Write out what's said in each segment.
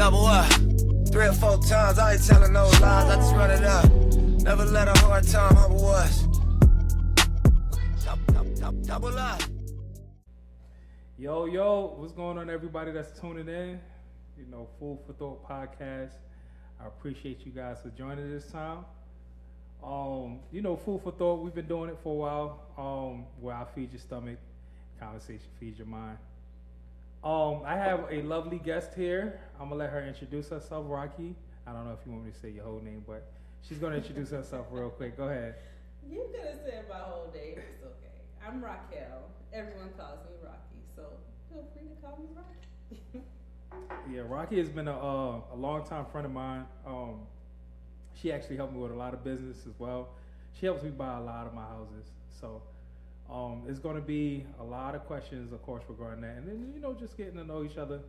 Double up. 3 or 4 times, I ain't telling no lies, I just run it up. Never let a hard time humble us. Double up. Yo, what's going on, everybody that's tuning in? You know, Food for Thought podcast. I appreciate you guys for joining this time. You know, Food for Thought, we've been doing it for a while. Where I feed your stomach, conversation feeds your mind. I have a lovely guest here. I'm gonna let her introduce herself, Rocky. I don't know if you want me to say your whole name, but she's gonna introduce herself real quick. Go ahead. You could have said my whole name. It's okay. I'm Raquel. Everyone calls me Rocky, so feel free to call me Rocky. Yeah, Rocky has been a long-time friend of mine. She actually helped me with a lot of business as well. She helps me buy a lot of my houses. So it's going to be a lot of questions, of course, regarding that. And then, you know, just getting to know each other,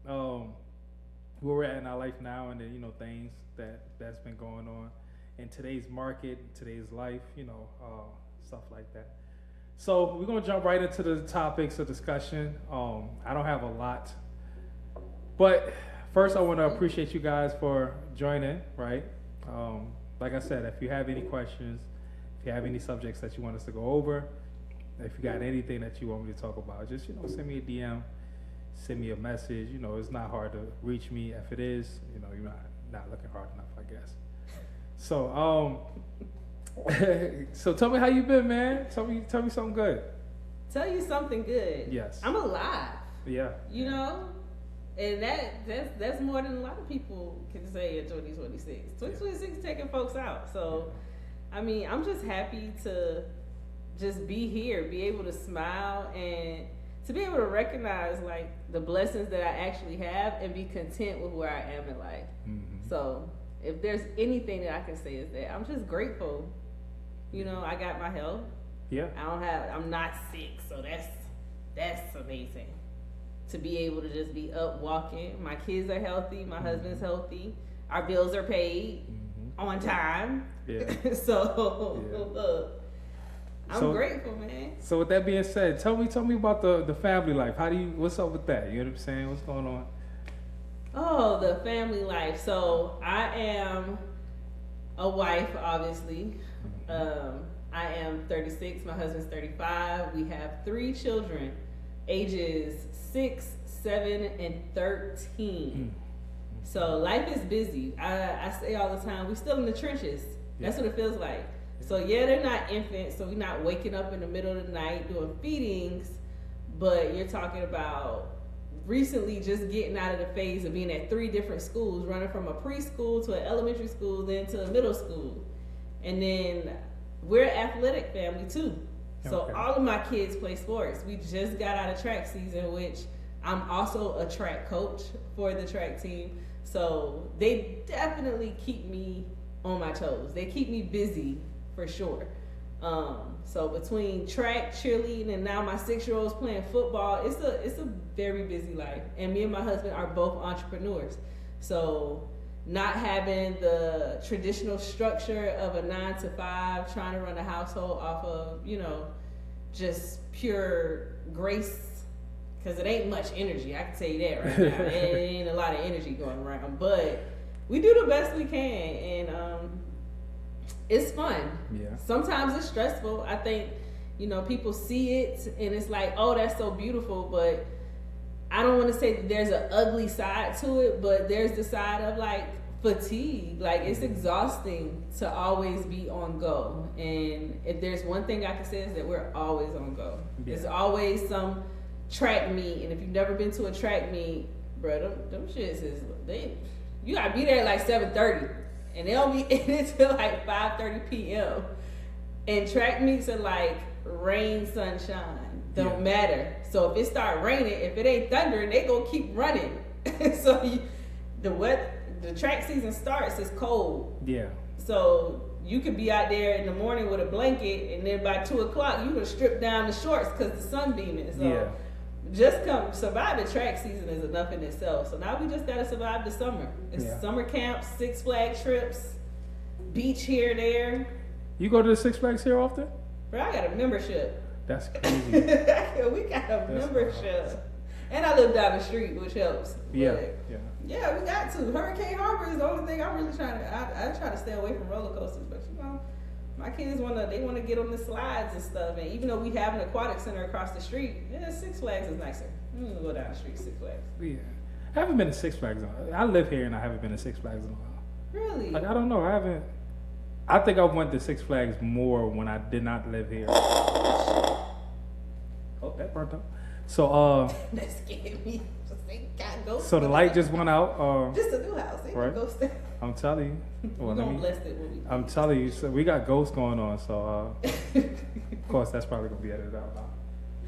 where we're at in our life now, and then, you know, things that's been going on in today's market, today's life, you know, stuff like that. So we're going to jump right into the topics of discussion. I don't have a lot. But first, I want to appreciate you guys for joining, right? Like I said, if you have any questions, if you have any subjects that you want us to go over, if you got anything that you want me to talk about, just, you know, send me a DM, send me a message. You know, it's not hard to reach me. If it is, you know, you're not looking hard enough, I guess. So, so tell me how you been, man. Tell me something good. Tell you something good. Yes. I'm alive. Yeah. You know? And that's more than a lot of people can say in 2026. 2026 is taking folks out. So, I mean, I'm just happy to just be here, be able to smile, and to be able to recognize, like, the blessings that I actually have and be content with where I am in life. Mm-hmm. So, if there's anything that I can say is that I'm just grateful. You know, I got my health. Yeah. I'm not sick, so that's amazing. To be able to just be up walking. My kids are healthy. My husband's healthy. Our bills are paid on time. Yeah. I'm grateful, man. So with that being said, tell me about the family life. What's up with that? You know what I'm saying? What's going on? Oh, the family life. So I am a wife, obviously. I am 36. My husband's 35. We have 3 children, ages 6, 7, and 13. So life is busy. I say all the time, we're still in the trenches. That's what it feels like. So yeah, they're not infants, so we're not waking up in the middle of the night doing feedings, but you're talking about recently just getting out of the phase of being at 3 different schools, running from a preschool to an elementary school, then to a middle school. And then we're an athletic family too. So all of my kids play sports. We just got out of track season, which I'm also a track coach for the track team. So they definitely keep me on my toes. They keep me busy for sure. So between track, cheerleading, and now my 6-year-old's playing football, it's a very busy life. And me and my husband are both entrepreneurs. So not having the traditional structure of a 9-to-5, trying to run a household off of, you know, just pure grace, because it ain't much energy. I can tell you that right now. It ain't a lot of energy going around, but we do the best we can, and it's fun. Yeah. Sometimes it's stressful. I think, you know, people see it and it's like, oh, that's so beautiful, but I don't want to say that there's an ugly side to it, but there's the side of, like, fatigue. Like, it's exhausting to always be on go. And if there's one thing I can say is that we're always on go. Yeah. There's always some track meet, and if you've never been to a track meet, bro, them shits is, you gotta be there at like 7:30, and they don't be in until like 5:30 p.m. And track meets are like rain, sunshine, don't matter. So if it start raining, if it ain't thundering, they gonna keep running. So the track season starts, it's cold. Yeah. So you could be out there in the morning with a blanket, and then by 2 o'clock you can strip down the shorts because the sun beaming. So just come survive the track season is enough in itself. So now we just gotta survive the summer. It's summer camps, Six Flags trips, beach here, there. You go to the Six Flags here often? Bro, I got a membership. That's crazy. We got a membership. And I live down the street, which helps. Yeah, But yeah, we got to. Hurricane Harbor is the only thing I'm really trying to. I try to stay away from roller coasters, but you know, my kids want to get on the slides and stuff. And even though we have an aquatic center across the street, yeah, Six Flags is nicer. I'm gonna go down the street, Six Flags. Yeah. I haven't been to Six Flags. I live here and I haven't been to Six Flags in a while. Really? Like, I don't know. I haven't. I think I went to Six Flags more when I did not live here. Oh, that burnt up. So, That scared me. Got ghosts. so the light just went out. Just a new house. Ain't right. no ghosts there. I'm telling you. Well, We gonna bless it when we. I'm telling you. So we got ghosts going on. So, of course, that's probably gonna be edited out now.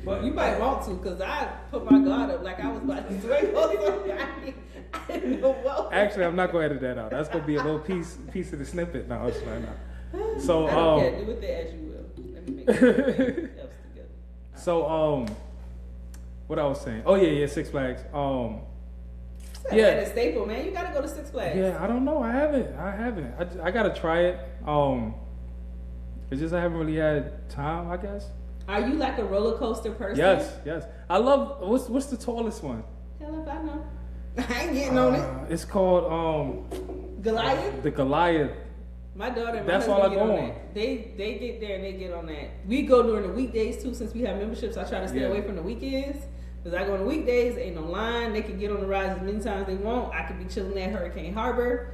Well, you might want to, because I put my guard up like I was about to swing on somebody. I didn't know what. Actually, I'm not gonna edit that out. That's gonna be a little piece of the snippet. No, it's right now. So, I don't care. Do with that as you will. Let me make it else together. So, what I was saying? Oh yeah, Six Flags. That's Yeah. a staple, man. You gotta go to Six Flags. Yeah, I don't know. I haven't. I gotta try it. It's just I haven't really had time, I guess. Are you like a roller coaster person? Yes. I love. What's the tallest one? Hell if I know. I ain't getting on it. It's called Goliath. the Goliath. My daughter and my That's husband all I get go on on. that. They get there and they get on that. We go during the weekdays too, since we have memberships. I try to stay Yeah. away from the weekends. Because I go on the weekdays, ain't no line. They can get on the rides as many times they want. I could be chilling at Hurricane Harbor.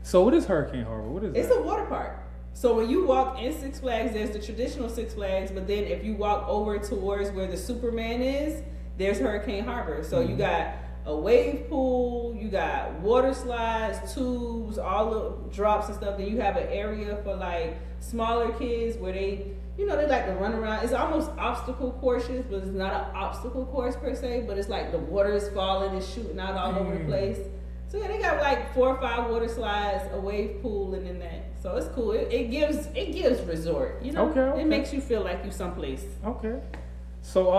So what is Hurricane Harbor? What is It's that? a water park. So when you walk in Six Flags, there's the traditional Six Flags, but then if you walk over towards where the Superman is, there's Hurricane Harbor. So you got a wave pool, you got water slides, tubes, all the drops and stuff. Then you have an area for like smaller kids where they like to run around. It's almost obstacle courses, but it's not an obstacle course per se, but it's like the water is falling and shooting out all over the place. So yeah, they got like 4 or 5 water slides, a wave pool, and then that. So it's cool. It gives resort. You know, Okay. It makes you feel like you someplace. Okay. So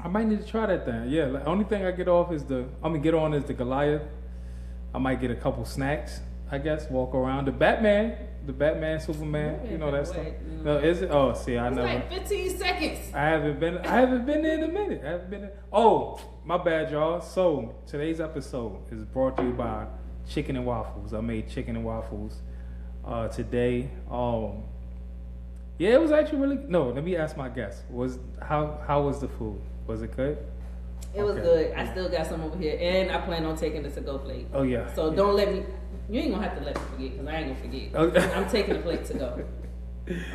I might need to try that then. Yeah. The only thing I get on is the Goliath. I might get a couple snacks. I guess walk around the Batman, Superman. You know that stuff. No, is it? Oh, see, I It's never. like 15 seconds. I haven't been there in a minute. I haven't been there. Oh, my bad, y'all. So today's episode is brought to you by Chicken and Waffles. I made chicken and waffles today. Yeah, it was actually really. No, let me ask my guest. How was the food? Was it good? It was Okay. good. I still got some over here, and I plan on taking the to-go plate. Oh yeah. So don't let me. You ain't gonna have to let me forget, because I ain't gonna forget. Okay. I'm taking the plate to go.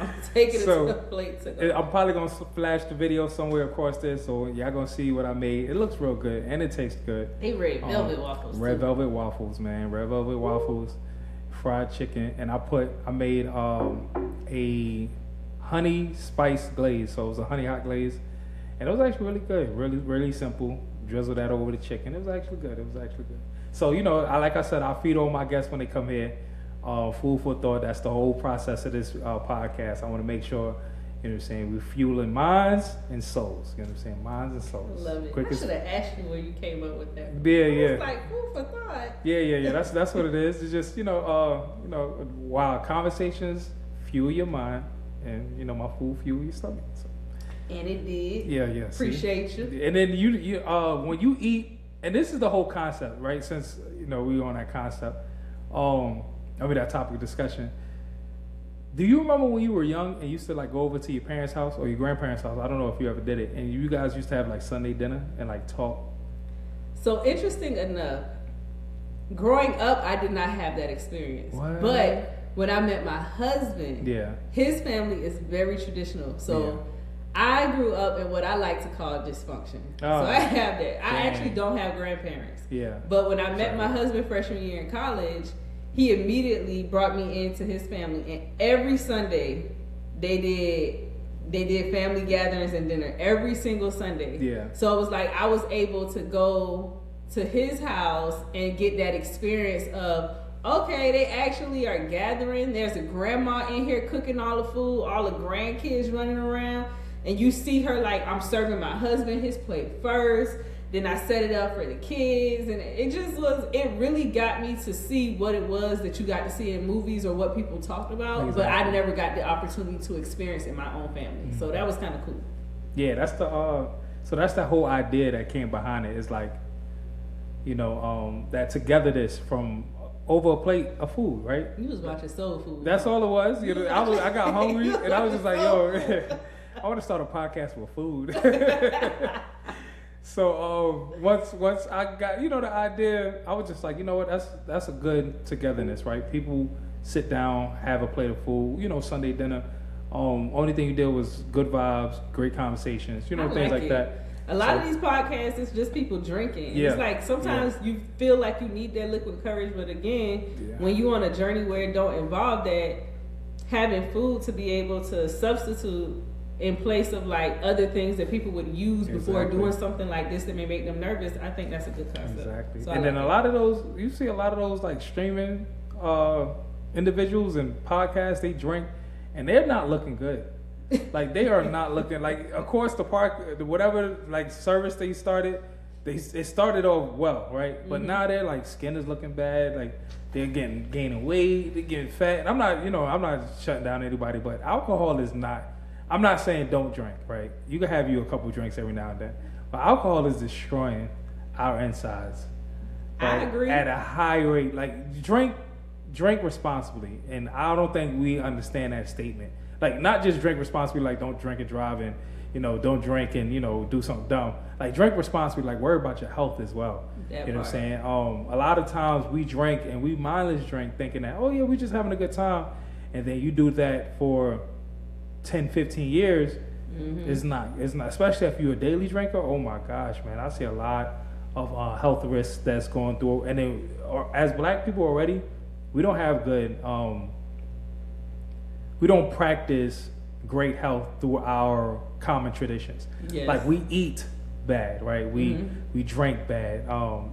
I'm taking the plate to go. I'm probably gonna flash the video somewhere across there, so y'all gonna see what I made. It looks real good and it tastes good. They red velvet waffles. Red too. velvet waffles, man. Red velvet waffles, fried chicken, and I made a honey spice glaze. So it was a honey hot glaze, and it was actually really good. Really, really simple. Drizzle that over the chicken. It was actually good. So like I said, I feed all my guests when they come here. Food for thought. That's the whole process of this podcast. I want to make sure, we're fueling minds and souls. You know what I'm saying? Minds and souls. I love it. I should have asked you where you came up with that. Yeah. It's like food for thought. Yeah. That's what it is. It's just while conversations fuel your mind, and my food fuel your stomach. So. And it did. Yeah. Appreciate you. And then you when you eat, and this is the whole concept, right? Since we on that concept, that topic of discussion. Do you remember when you were young and you used to like go over to your parents' house or your grandparents' house? I don't know if you ever did it, and you guys used to have like Sunday dinner and like talk. So interesting enough, growing up, I did not have that experience. What? But when I met my husband, Yeah. his family is very traditional. So I grew up in what I like to call dysfunction. So I have that. I actually don't have grandparents. Yeah. But when I met my husband freshman year in college, he immediately brought me into his family, and every Sunday they did family gatherings and dinner every single Sunday. Yeah. So it was like I was able to go to his house and get that experience of, okay, they actually are gathering. There's a grandma in here cooking all the food, all the grandkids running around, and you see her like, I'm serving my husband his plate first. Then I set it up for the kids, and it really got me to see what it was that you got to see in movies or what people talked about, Exactly. but I never got the opportunity to experience it in my own family. So that was kind of cool. Yeah, that's So that's the whole idea that came behind it. It's like, that togetherness from over a plate of food, right? You was watching soul food. That's all it was. I got hungry and I was just like, yo, I want to start a podcast with food. So once I got the idea, I was just like, you know what, that's a good togetherness, right? People sit down, have a plate of food, Sunday dinner. Only thing you did was good vibes, great conversations, things like that. A lot of these podcasts, it's just people drinking. Yeah. It's like sometimes you feel like you need that liquid courage, but again, when you on a journey where it don't involve that, having food to be able to substitute in place of like other things that people would use before doing something like this that may make them nervous, I think that's a good concept. Exactly. So and then a lot of those, you see a lot of those like streaming individuals and podcasts, they drink and they're not looking good. Like they are not looking like, of course the park, whatever like service they started, it started off well, right? But now they're like skin is looking bad, like they're gaining weight, they're getting fat. And I'm not shutting down anybody, but alcohol is not, I'm not saying don't drink, right? You can have a couple drinks every now and then, but alcohol is destroying our insides. Right? I agree. At a high rate, like drink responsibly, and I don't think we understand that statement. Like not just drink responsibly, like don't drink and drive, and don't drink and do something dumb. Like drink responsibly, like worry about your health as well. That you know part. what I'm saying? A lot of times we drink and we mindless drink, thinking that we just having a good time, and then you do that for 10, 15 years. It's not, especially if you're a daily drinker. Oh my gosh, man, I see a lot of health risks that's going through, and then as black people already, we don't have good. We don't practice great health through our common traditions. Yes. Like we eat bad, right? We drink bad.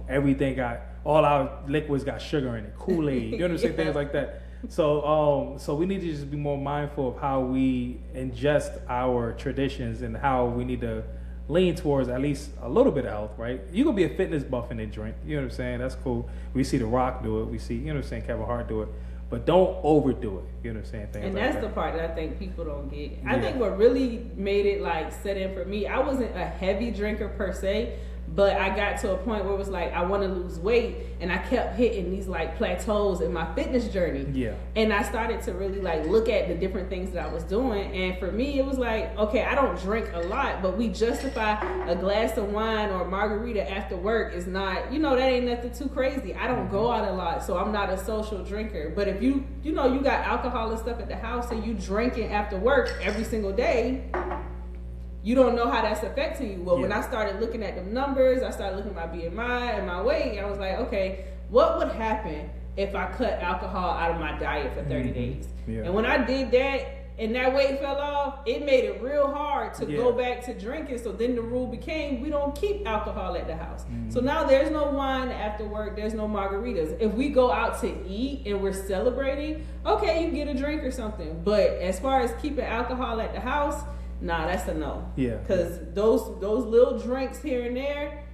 Everything all our liquids got sugar in it, Kool-Aid. You understand things like that. So we need to just be more mindful of how we ingest our traditions and how we need to lean towards at least a little bit of health, right? You gonna be a fitness buff and then drink. You know what I'm saying? That's cool. We see The Rock do it. We see, Kevin Hart do it. But don't overdo it. You know what I'm saying? Things and like that's that. the part that I think people don't get. I think what really made it like set in for me, I wasn't a heavy drinker per se, but I got to a point where it was like I want to lose weight, and I kept hitting these like plateaus in my fitness journey. Yeah. And I started to really like look at the different things that I was doing, and for me it was like, okay, I don't drink a lot, but we justify a glass of wine or a margarita after work is not, that ain't nothing too crazy. I don't go out a lot, so I'm not a social drinker. But if you got alcohol and stuff at the house and you drinking after work every single day, you don't know how that's affecting you. Well, when I started looking at the numbers, I started looking at my BMI and my weight, and I was like, okay, what would happen if I cut alcohol out of my diet for 30 days? Yeah. And when I did that and that weight fell off, it made it real hard to go back to drinking. So then the rule became, we don't keep alcohol at the house. So now there's no wine after work, there's no margaritas. If we go out to eat and we're celebrating, okay, you get a drink or something. But as far as keeping alcohol at the house, nah, that's a no. Yeah. Because those little drinks here and there,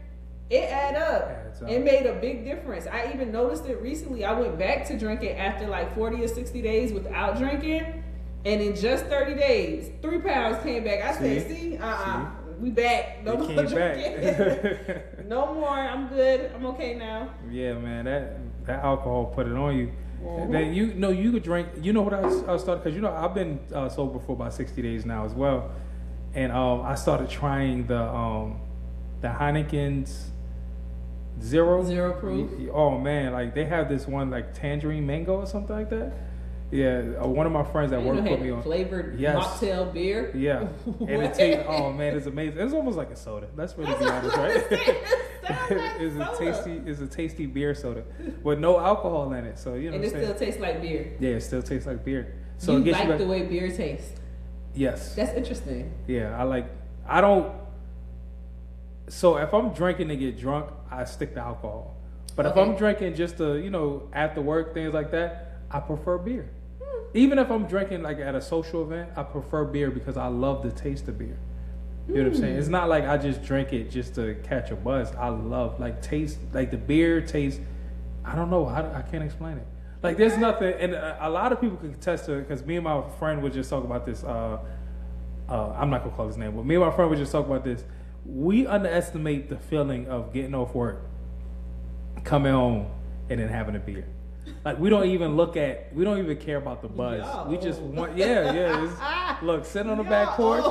it add up. It made a big difference. I even noticed it recently. I went back to drinking after like 40 or 60 days without drinking. And in just 30 days, 3 pounds came back. I said, see? We back. No more drinking. No more. I'm good. I'm okay now. Yeah, man. That alcohol put it on you. Then you could drink. You know what I started, because I've been sober for about 60 days now as well, and I started trying the Heineken's zero proof. Oh man, like they have this one like tangerine mango or something like that. Yeah, one of my friends at work put me on flavored mocktail beer. Yeah, and it tastes. Oh man, it's amazing. It's almost like a soda. Let's really be honest, right? It's a tasty beer soda with no alcohol in it. So and it still tastes like beer. Yeah, it still tastes like beer. So you like the way beer tastes. Yes. That's interesting. Yeah, I don't. So if I'm drinking to get drunk, I stick to alcohol. But if I'm drinking just to after work things like that, I prefer beer. Even if I'm drinking like at a social event, I prefer beer because I love the taste of beer. You know what I'm saying? It's not like I just drink it just to catch a buzz. I love taste, like the beer taste. I don't know. I can't explain it. Like there's nothing, and a lot of people can attest to it, because me and my friend would just talk about this. I'm not gonna call his name, but me and my friend would just talk about this. we underestimate the feeling of getting off work, coming home, and then having a beer. Like we don't even care about the buzz. Yo. We just want, look, sit on the back porch.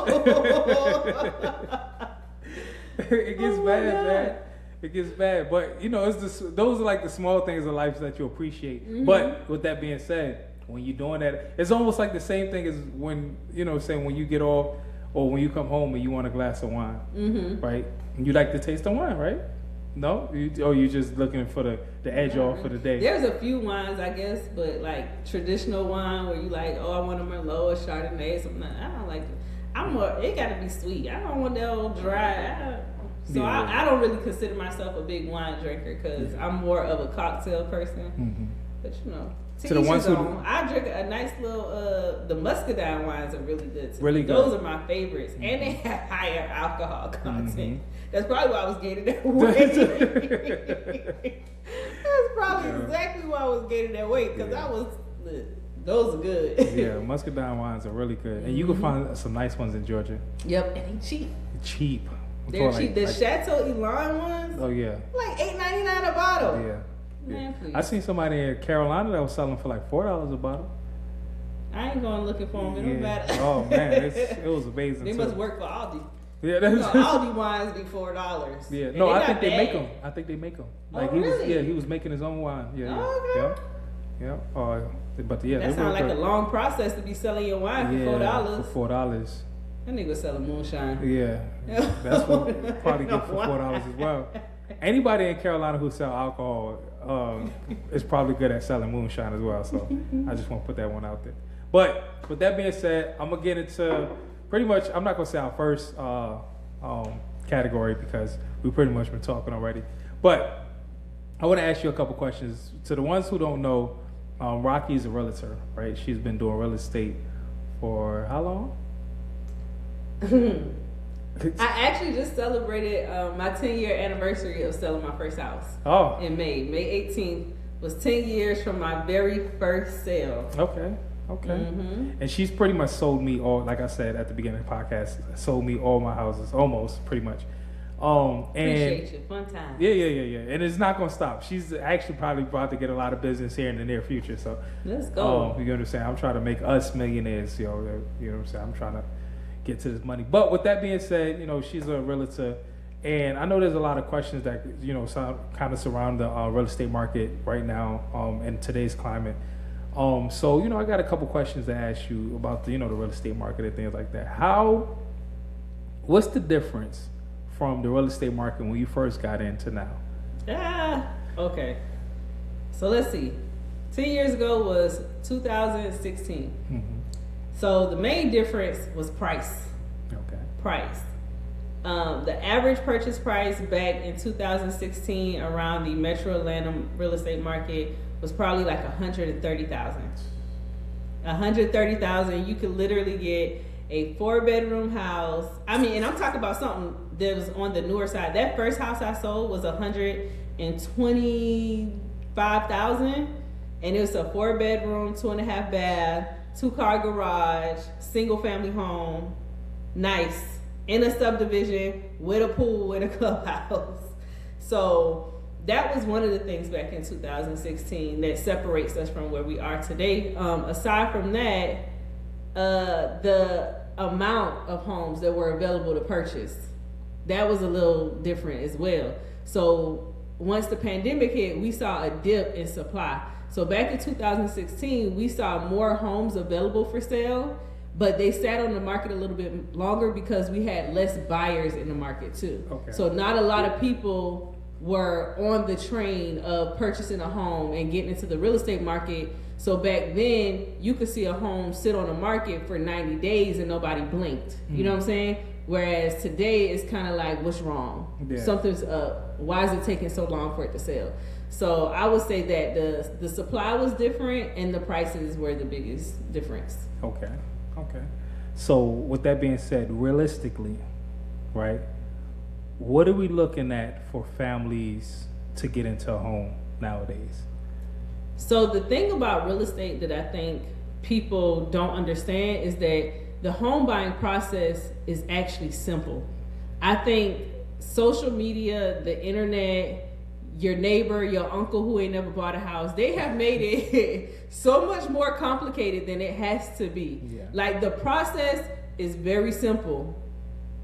It gets bad, man. It gets bad. But those are like the small things in life that you appreciate. Mm-hmm. But with that being said, when you're doing that, it's almost like the same thing as when when you get off or when you come home and you want a glass of wine, mm-hmm. right? And you like the taste of wine, right? No, you just looking for the edge off for the day. There's a few wines, I guess, but like traditional wine where you like, I want a Merlot, a Chardonnay, something. I don't like it. It got to be sweet. I don't want that old dry. I don't really consider myself a big wine drinker because I'm more of a cocktail person. Mm-hmm. But to the ones who I drink a nice little the muscadine wines are really good too. Really good. Those are my favorites, mm-hmm. and they have higher alcohol content. Mm-hmm. That's probably why I was gaining that weight. That's probably exactly why I was gaining that weight because those are good. Yeah, muscadine wines are really good, and you can find some nice ones in Georgia. Yep, and they cheap. Cheap. They're cheap. The Chateau Elan ones. Oh yeah. Like $8.99 a bottle. Yeah. Man, please. I seen somebody in Carolina that was selling for like $4 a bottle. I ain't going looking for them. It don't matter. Oh man, it was amazing. They must work for Aldi. Yeah, Aldi wines be $4. Yeah, no, I think they make them. Like really? he was making his own wine. Yeah, okay. Yeah. That sounds like a long process to be selling your wine for $4. For $4. That nigga selling moonshine. Yeah, that's what probably get for $4 as well. Anybody in Carolina who sell alcohol is probably good at selling moonshine as well. So I just want to put that one out there. But with that being said, I'm gonna get into pretty much. I'm not gonna say our first category because we pretty much been talking already. But I want to ask you a couple questions. To the ones who don't know, Rocky is a realtor, right? She's been doing real estate for how long? I actually just celebrated my 10-year anniversary of selling my first house. Oh. In May 18th was 10 years from my very first sale. Okay. Mm-hmm. And she's pretty much sold me all, like I said at the beginning of the podcast, sold me all my houses, almost, pretty much. Appreciate you. Fun time. Yeah. And it's not going to stop. She's actually probably about to get a lot of business here in the near future. So let's go. You understand? I'm trying to make us millionaires. You know what I'm saying? I'm trying to get to this money. But with that being said, she's a realtor, and I know there's a lot of questions that kind of surround the real estate market right now in today's climate. So I got a couple questions to ask you about the real estate market and things like that. What's the difference from the real estate market when you first got into now? Okay. So let's see. 10 years ago was 2016. Mm-hmm. So the main difference was price. Okay. Price. The average purchase price back in 2016 around the Metro Atlanta real estate market was probably like $130,000. $130,000. You could literally get a 4-bedroom house. I mean, and I'm talking about something that was on the newer side. That first house I sold was $125,000, and it was a 4-bedroom, 2.5 bath, 2-car garage, single family home, nice, in a subdivision with a pool and a clubhouse. So that was one of the things back in 2016 that separates us from where we are today. Aside from that, the amount of homes that were available to purchase, that was a little different as well. So once the pandemic hit, we saw a dip in supply. So back in 2016, we saw more homes available for sale, but they sat on the market a little bit longer because we had less buyers in the market too. Okay. So not a lot of people were on the train of purchasing a home and getting into the real estate market. So back then, you could see a home sit on the market for 90 days and nobody blinked. Mm-hmm. You know what I'm saying? Whereas today, it's kind of like, what's wrong? Yeah. Something's up. Why is it taking so long for it to sell? So I would say that the supply was different and the prices were the biggest difference. Okay. So with that being said, realistically, right, what are we looking at for families to get into a home nowadays? So the thing about real estate that I think people don't understand is that the home buying process is actually simple. I think social media, the internet, your neighbor, your uncle who ain't never bought a house, they have made it so much more complicated than it has to be. Yeah. Like the process is very simple.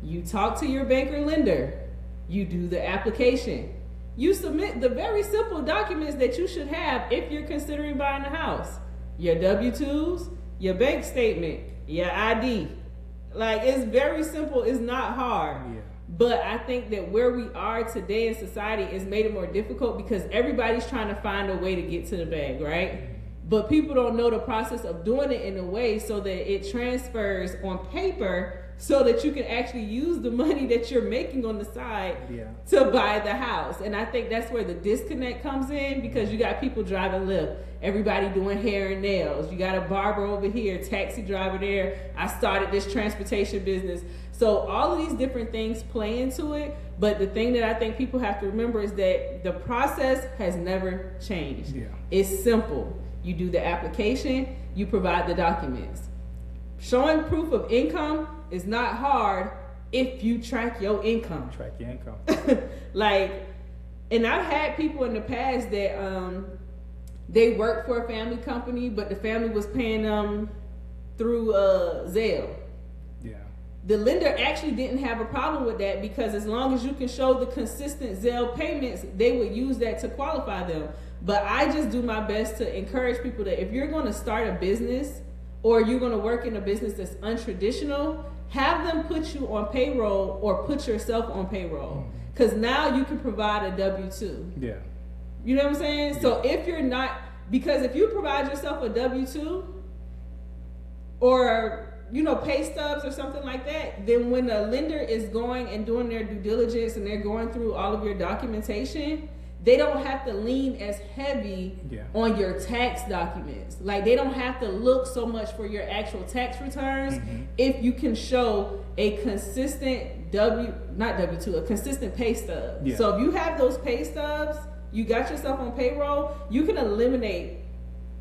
You talk to your banker lender, you do the application, you submit the very simple documents that you should have if you're considering buying a house. Your W-2s, your bank statement, your ID. Like, it's very simple, it's not hard. Yeah. But I think that where we are today in society is made it more difficult because everybody's trying to find a way to get to the bag, right? But people don't know the process of doing it in a way so that it transfers on paper so that you can actually use the money that you're making on the side to buy the house. And I think that's where the disconnect comes in because you got people driving Lyft, everybody doing hair and nails. You got a barber over here, taxi driver there. I started this transportation business. So all of these different things play into it. But the thing that I think people have to remember is that the process has never changed. Yeah. It's simple. You do the application, you provide the documents. Showing proof of income is not hard if you track your income. Track your income. Like, and I've had people in the past that they worked for a family company, but the family was paying them through Zelle. Yeah. The lender actually didn't have a problem with that because as long as you can show the consistent Zelle payments, they would use that to qualify them. But I just do my best to encourage people that if you're going to start a business or you're going to work in a business that's untraditional, have them put you on payroll or put yourself on payroll. Because now you can provide a W-2. Yeah. You know what I'm saying? Yeah. So if you're not, because if you provide yourself a W-2 or, you know, pay stubs or something like that, then when the lender is going and doing their due diligence and they're going through all of your documentation, they don't have to lean as heavy on your tax documents. Like, they don't have to look so much for your actual tax returns if you can show a consistent a consistent pay stub. Yeah. So if you have those pay stubs, you got yourself on payroll, you can eliminate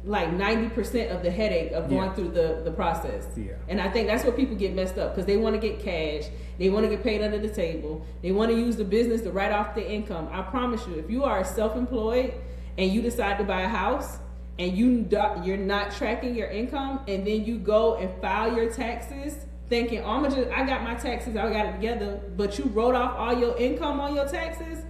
like 90% of the headache of going through the process. Yeah. And I think that's where people get messed up because they want to get cash, they want to get paid under the table, they want to use the business to write off the income. I promise you, if you are self-employed and you decide to buy a house and you're not tracking your income and then you go and file your taxes thinking, oh, I got my taxes, I got it together, but you wrote off all your income on your taxes.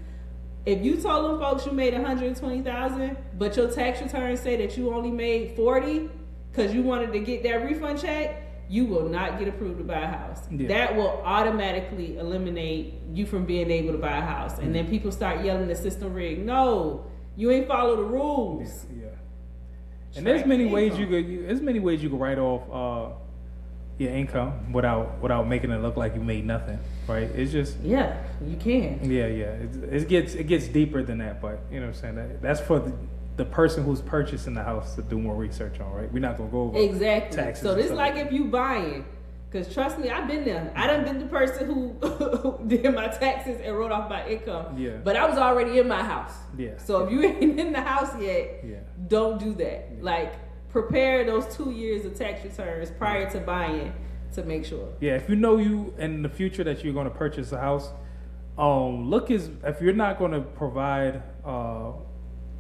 If you told them folks you made $120,000, but your tax returns say that you only made $40,000 because you wanted to get that refund check, you will not get approved to buy a house. Yeah. That will automatically eliminate you from being able to buy a house. And then people start yelling the system rigged. No, you ain't follow the rules. Yeah. And there's many ways you could write off your income without making it look like you made nothing, right? It's just you can. Yeah. It gets deeper than that, but you know what I'm saying. That's for the person who's purchasing the house to do more research on, right? We're not gonna go over taxes. So this like if you buying, because trust me, I've been there. I done been the person who did my taxes and wrote off my income. Yeah. But I was already in my house. Yeah. So if you ain't in the house yet, don't do that. Yeah. Like, prepare those 2 years of tax returns prior to buying to make sure. Yeah, if you know you in the future that you're going to purchase a house, if you're not going to provide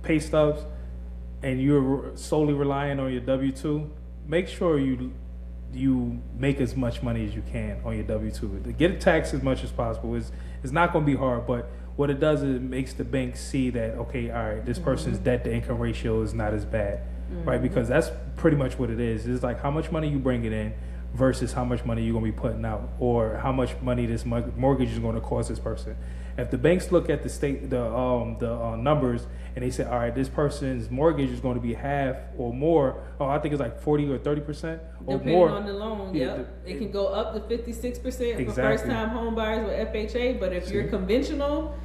pay stubs and you're solely relying on your W-2, make sure you make as much money as you can on your W-2. To get it taxed as much as possible is not going to be hard, but what it does is it makes the bank see that, okay, all right, this person's debt to income ratio is not as bad. Right, because that's pretty much what it is. It's like how much money you bring it in versus how much money you're going to be putting out, or how much money this mortgage is going to cost this person. If the banks look at the numbers and they say, all right, this person's mortgage is going to be half or more, I think it's like 40 or 30% or depending more. on the loan. It can go up to 56% for first-time home buyers with FHA, but if you're conventional,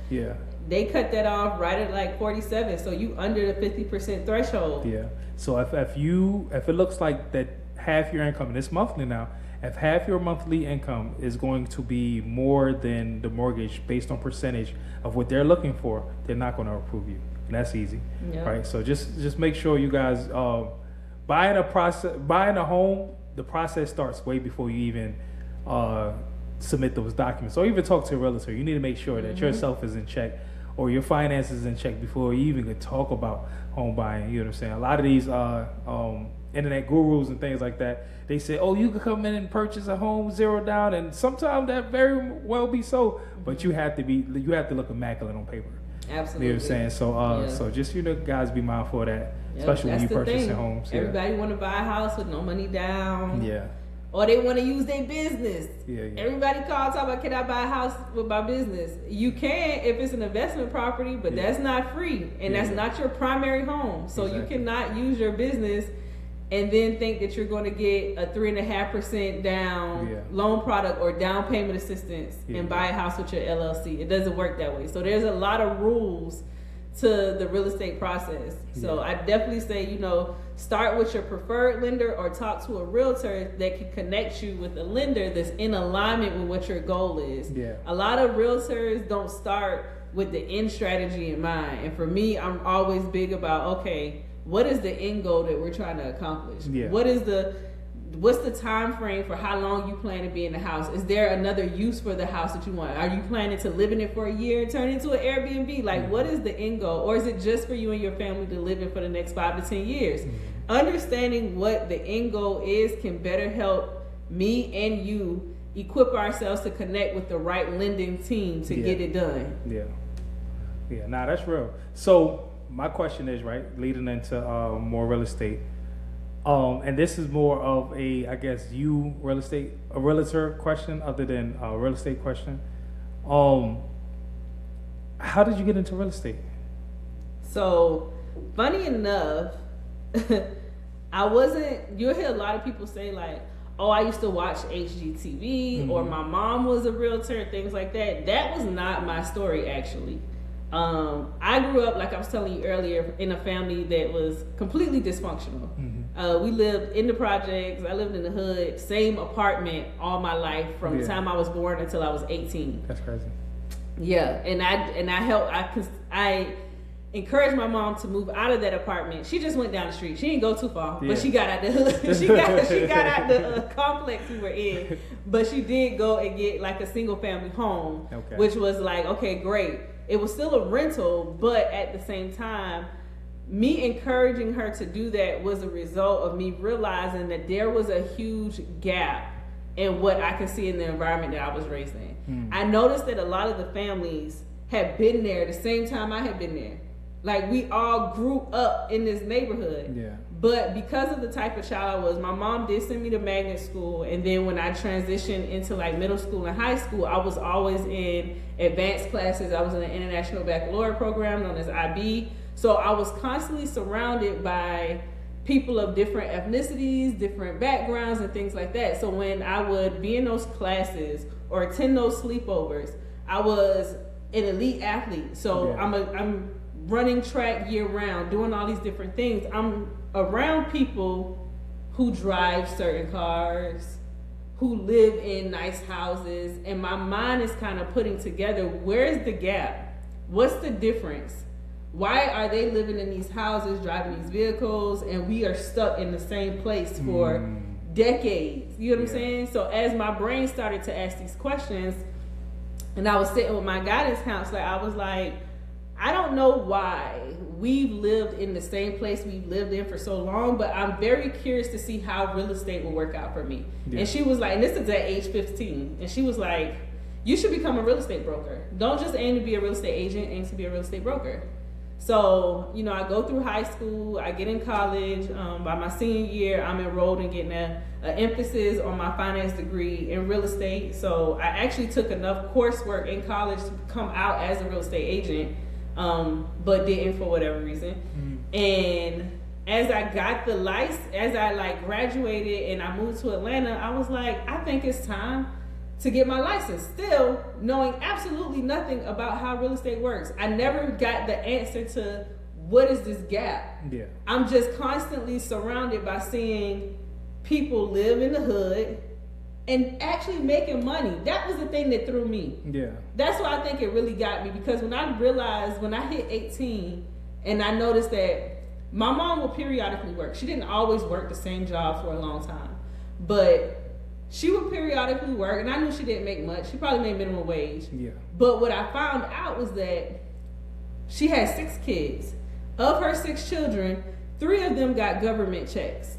they cut that off right at like 47, so you under the 50% threshold. Yeah. So if it looks like that half your income, and it's monthly now, if half your monthly income is going to be more than the mortgage based on percentage of what they're looking for, they're not going to approve you, and that's easy, right? So just make sure you guys buying a home. The process starts way before you even submit those documents, or even talk to a realtor. You need to make sure that yourself is in check, or your finances in check before you even could talk about home buying. You know what I'm saying? A lot of these internet gurus and things like that, they say, oh, you can come in and purchase a home 0 down, and sometimes that very well be so, but you have to look immaculate on paper. Absolutely. You know what I'm saying? So so just, guys, be mindful of that, especially when you purchasing homes. Everybody want to buy a house with no money down. Yeah. Or they want to use their business. Yeah. Everybody call talk about, can I buy a house with my business? You can if it's an investment property, but that's not free, and that's not your primary home. So you cannot use your business and then think that you're going to get a 3.5% down loan product or down payment assistance and buy a house with your LLC. It doesn't work that way. So there's a lot of rules to the real estate process. So I definitely say, start with your preferred lender or talk to a realtor that can connect you with a lender that's in alignment with what your goal is. Yeah. A lot of realtors don't start with the end strategy in mind. And for me, I'm always big about, okay, what is the end goal that we're trying to accomplish? Yeah. What's the time frame for how long you plan to be in the house? Is there another use for the house that you want? Are you planning to live in it for a year and turn it into an Airbnb? Like, what is the end goal? Or is it just for you and your family to live in for the next 5 to 10 years? Understanding what the end goal is can better help me and you equip ourselves to connect with the right lending team to get it done. Nah, that's real. So my question is, right, leading into more real estate, and this is more of a, I guess, a realtor question other than a real estate question. How did you get into real estate? So, funny enough, you'll hear a lot of people say like, oh, I used to watch HGTV, or my mom was a realtor, things like that. That was not my story, actually. I grew up, like I was telling you earlier, in a family that was completely dysfunctional. We lived in the projects. I lived in the hood, same apartment all my life from the time I was born until I was 18. That's crazy. Yeah, and I encouraged my mom to move out of that apartment. She just went down the street. She didn't go too far, but she got out the hood. she got out the complex we were in. But she did go and get like a single family home, which was like, okay, great. It was still a rental, but at the same time, me encouraging her to do that was a result of me realizing that there was a huge gap in what I could see in the environment that I was raised in. I noticed that a lot of the families had been there the same time I had been there. Like, we all grew up in this neighborhood. Yeah. But because of the type of child I was, my mom did send me to magnet school. And then when I transitioned into like middle school and high school, I was always in advanced classes. I was in an international baccalaureate program known as IB. So I was constantly surrounded by people of different ethnicities, different backgrounds, and things like that. So when I would be in those classes or attend those sleepovers, I was an elite athlete. So I'm running track year round, doing all these different things. I'm around people who drive certain cars, who live in nice houses, and my mind is kind of putting together, where's the gap? What's the difference? Why are they living in these houses, driving these vehicles, and we are stuck in the same place for decades? You know what I'm saying? So as my brain started to ask these questions, and I was sitting with my guidance counselor, I was like, I don't know why we've lived in the same place we've lived in for so long, but I'm very curious to see how real estate will work out for me. Yeah. And she was like, and this is at age 15, and she was like, you should become a real estate broker. Don't just aim to be a real estate agent, aim to be a real estate broker. So, I go through high school, I get in college. By my senior year, I'm enrolled in getting an emphasis on my finance degree in real estate. So I actually took enough coursework in college to come out as a real estate agent, but didn't for whatever reason. And as I got the license, as I graduated and I moved to Atlanta, I was like, I think it's time to get my license, still knowing absolutely nothing about how real estate works. I never got the answer to what is this gap. Yeah. I'm just constantly surrounded by seeing people live in the hood and actually making money. That was the thing that threw me. Yeah. That's why I think it really got me, because when I realized, when I hit 18 and I noticed that my mom would periodically work. She didn't always work the same job for a long time, but She would periodically work, and I knew she didn't make much. She probably made minimum wage. Yeah. But what I found out was that she had 6 kids. Of her 6 children, 3 of them got government checks.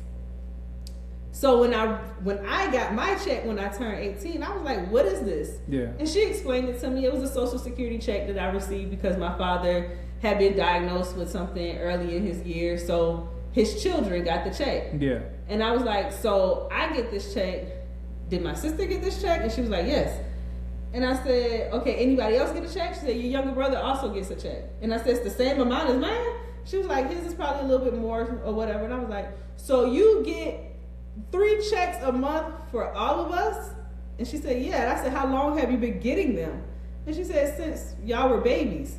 So when I got my check when I turned 18, I was like, what is this? Yeah. And she explained it to me. It was a Social Security check that I received because my father had been diagnosed with something early in his year. So his children got the check. Yeah. And I was like, so I get this check. Did my sister get this check? And she was like, yes. And I said, okay, anybody else get a check? She said, your younger brother also gets a check. And I said, it's the same amount as mine? She was like, his is probably a little bit more or whatever. And I was like, so you get 3 checks a month for all of us? And she said, yeah. And I said, how long have you been getting them? And she said, since y'all were babies.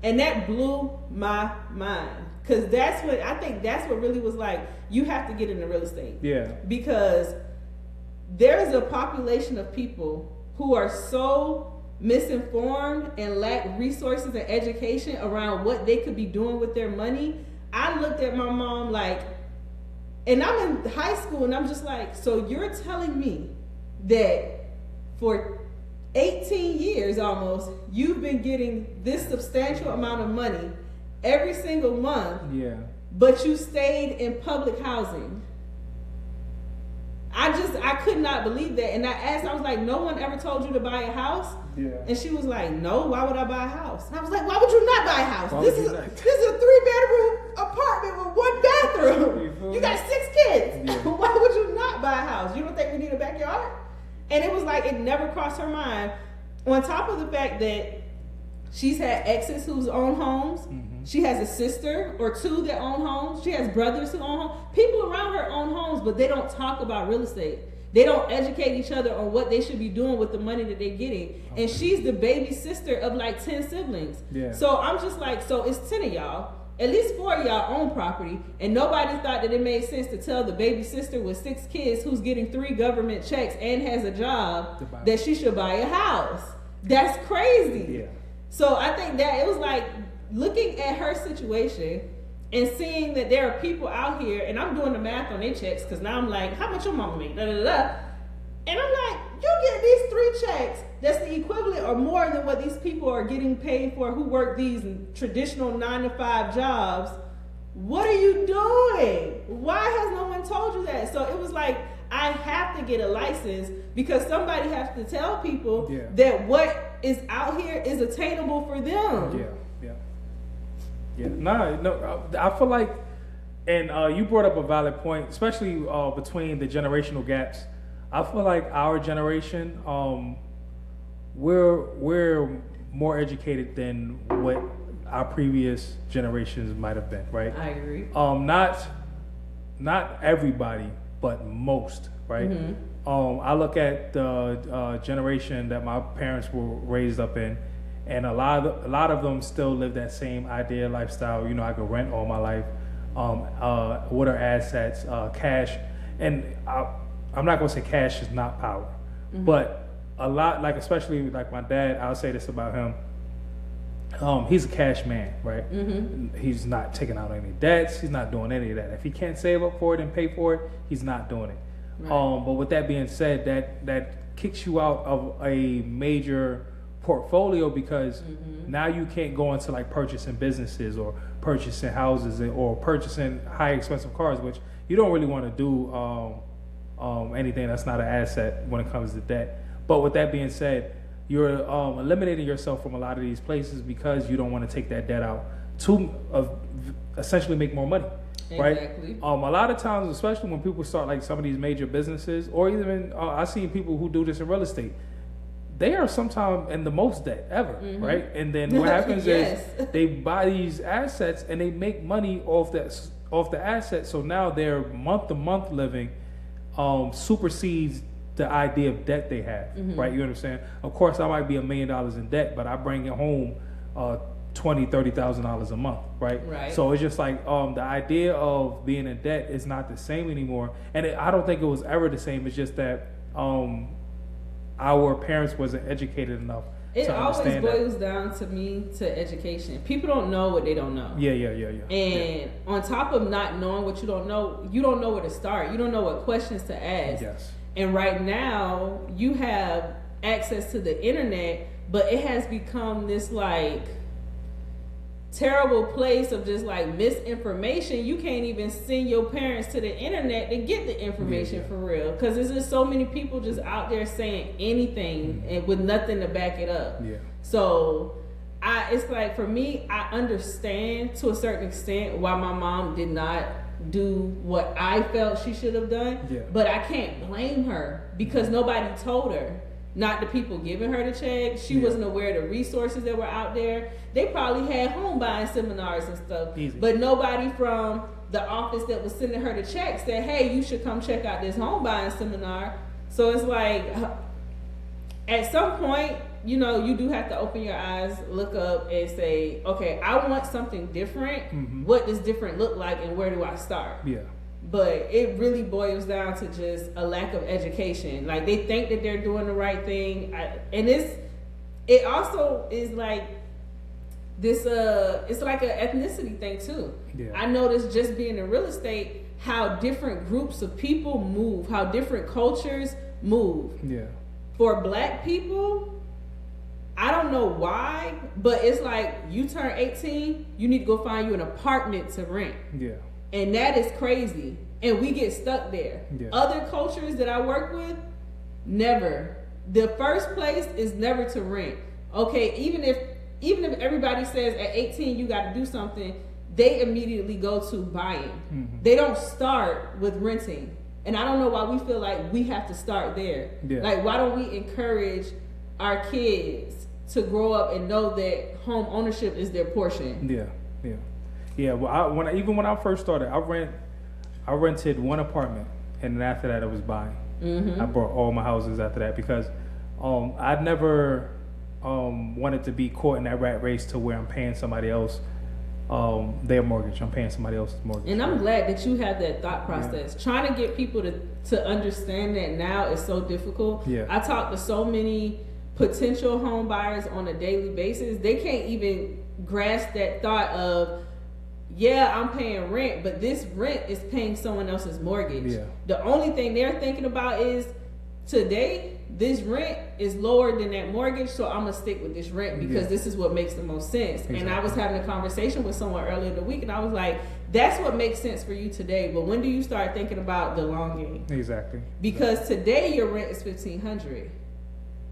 And that blew my mind. Because I think that's what really was like, you have to get into real estate. Yeah. Because there's a population of people who are so misinformed and lack resources and education around what they could be doing with their money. I looked at my mom like, and I'm in high school and I'm just like, so you're telling me that for 18 years almost, you've been getting this substantial amount of money every single month, Yeah. but you stayed in public housing. I could not believe that. And I was like, no one ever told you to buy a house? Yeah. And she was like, no, why would I buy a house? And I was like, why would you not buy a house? Why This would is you a not? 3-bedroom apartment with 1 bathroom. You got 6 kids. Yeah. Why would you not buy a house? You don't think we need a backyard? And it was like, it never crossed her mind. On top of the fact that she's had exes who's own homes. Mm-hmm. She has a sister or 2 that own homes. She has brothers who own homes. People around her own homes, but they don't talk about real estate. They don't educate each other on what they should be doing with the money that they're getting. Okay. And she's the baby sister of like 10 siblings. Yeah. So I'm just like, so it's 10 of y'all. At least 4 of y'all own property. And nobody thought that it made sense to tell the baby sister with 6 kids who's getting 3 government checks and has a job that she should buy a house. That's crazy. Yeah. So I think that it was like looking at her situation and seeing that there are people out here, and I'm doing the math on their checks because now I'm like, how much your mama make? Da, da, da, da. And I'm like, you get these 3 checks that's the equivalent or more than what these people are getting paid for who work these traditional 9-to-5 jobs. What are you doing? Why has no one told you that? So it was like, I have to get a license because somebody has to tell people that what is out here is attainable for them. Yeah. No, I feel like, and you brought up a valid point, especially between the generational gaps. I feel like our generation, we're more educated than what our previous generations might have been, right? I agree. Not everybody, but most, right? Mm-hmm. I look at the generation that my parents were raised up in, and a lot of them still live that same idea lifestyle. You know, I could rent all my life. What are assets? Cash, and I'm not gonna say cash is not power, but a lot, like especially like my dad. I'll say this about him. He's a cash man, right? Mm-hmm. He's not taking out any debts. He's not doing any of that. If he can't save up for it and pay for it, he's not doing it. Right. But with that being said, that kicks you out of a major portfolio because now you can't go into like purchasing businesses or purchasing houses or purchasing high expensive cars, which you don't really want to do anything that's not an asset when it comes to debt. But with that being said, you're eliminating yourself from a lot of these places because you don't want to take that debt out to essentially make more money. Exactly. Right. A lot of times, especially when people start like some of these major businesses, or even I see people who do this in real estate, they are sometimes in the most debt ever, right? And then what happens is they buy these assets and they make money off the assets. So now their month to month living supersedes the idea of debt they have, right? You understand? Of course, I might be $1 million in debt, but I bring it home $20,000-$30,000 a month, right? Right. So it's just like the idea of being in debt is not the same anymore, and I don't think it was ever the same. It's just that our parents wasn't educated enough. It to always understand boils down to me to education. People don't know what they don't know. Yeah. And on top of not knowing what you don't know where to start. You don't know what questions to ask. Yes. And right now, you have access to the internet, but it has become this like terrible place of just like misinformation. You can't even send your parents to the internet to get the information for real, because there's just so many people just out there saying anything and with nothing to back it up. So it's like, for me, I understand to a certain extent why my mom did not do what I felt she should have done, but I can't blame her because nobody told her. Not the people giving her the check. She wasn't aware of the resources that were out there. They probably had home buying seminars and stuff, but nobody from the office that was sending her the check said, hey, you should come check out this home buying seminar. So it's like, at some point, you know, you do have to open your eyes, look up and say, okay, I want something different. What does different look like and where do I start? But it really boils down to just a lack of education. Like, they think that they're doing the right thing, and it also is like this. It's like an ethnicity thing too. I noticed just being in real estate how different groups of people move, how different cultures move. For Black people, I don't know why, but it's like you turn 18, you need to go find you an apartment to rent. And that is crazy. And we get stuck there. Other cultures that I work with, never. The first place is never to rent. Okay, even if everybody says at 18 you got to do something, they immediately go to buying. They don't start with renting. And I don't know why we feel like we have to start there. Like, why don't we encourage our kids to grow up and know that home ownership is their portion? Well, when I first started, I rented one apartment, and then after that, I was buying. I bought all my houses after that because I'd never wanted to be caught in that rat race to where I'm paying somebody else their mortgage. I'm paying somebody else's mortgage. And I'm glad that you have that thought process. Trying to get people to understand that now is so difficult. I talk to so many potential home buyers on a daily basis. They can't even grasp that thought of, I'm paying rent, but this rent is paying someone else's mortgage. The only thing they're thinking about is, today, this rent is lower than that mortgage, so I'm going to stick with this rent because this is what makes the most sense. And I was having a conversation with someone earlier in the week, and I was like, that's what makes sense for you today, but when do you start thinking about the long game? Because today your rent is $1,500.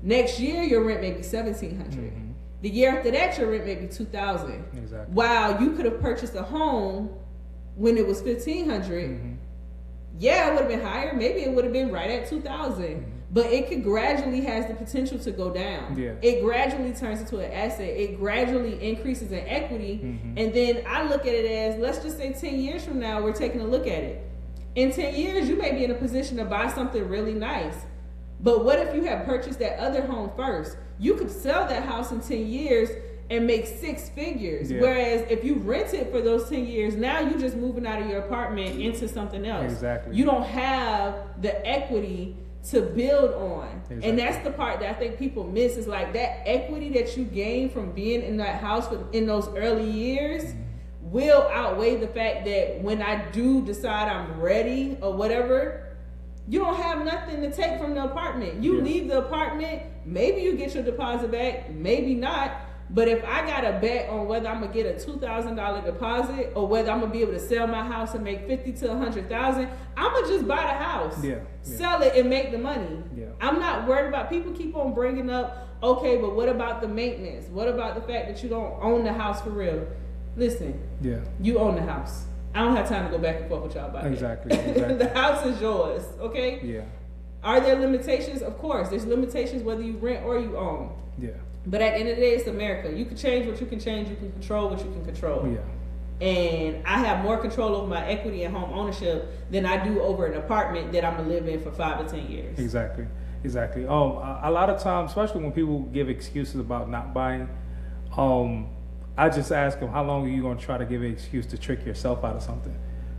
Next year, your rent may be $1,700. The year after that, your rent may be $2,000. Wow, you could have purchased a home when it was $1,500. Yeah, it would have been higher. Maybe it would have been right at $2,000. But it could gradually has the potential to go down. It gradually turns into an asset. It gradually increases in equity. And then I look at it as, let's just say 10 years from now, we're taking a look at it. In 10 years, you may be in a position to buy something really nice. But what if you had purchased that other home first? You could sell that house in 10 years and make 6 figures. Whereas if you rent it for those 10 years, now you're just moving out of your apartment into something else. You don't have the equity to build on. And that's the part that I think people miss, is like that equity that you gain from being in that house in those early years will outweigh the fact that when I do decide I'm ready or whatever, you don't have nothing to take from the apartment. You leave the apartment, maybe you get your deposit back, maybe not. But if I got a bet on whether I'm gonna get a $2,000 deposit or whether I'm gonna be able to sell my house and make $50,000 to $100,000, I'm gonna just buy the house, sell it, and make the money. I'm not worried about. People keep on bringing up, okay, but what about the maintenance? What about the fact that you don't own the house for real? Listen, you own the house. I don't have time to go back and forth with y'all about that. The house is yours, okay? Are there limitations? Of course, there's limitations whether you rent or you own. But at the end of the day, it's America. You can change what you can change. You can control what you can control. And I have more control over my equity and home ownership than I do over an apartment that I'm going to live in for 5 to 10 years. Exactly. A lot of times, especially when people give excuses about not buying, I just ask them, how long are you going to try to give an excuse to trick yourself out of something?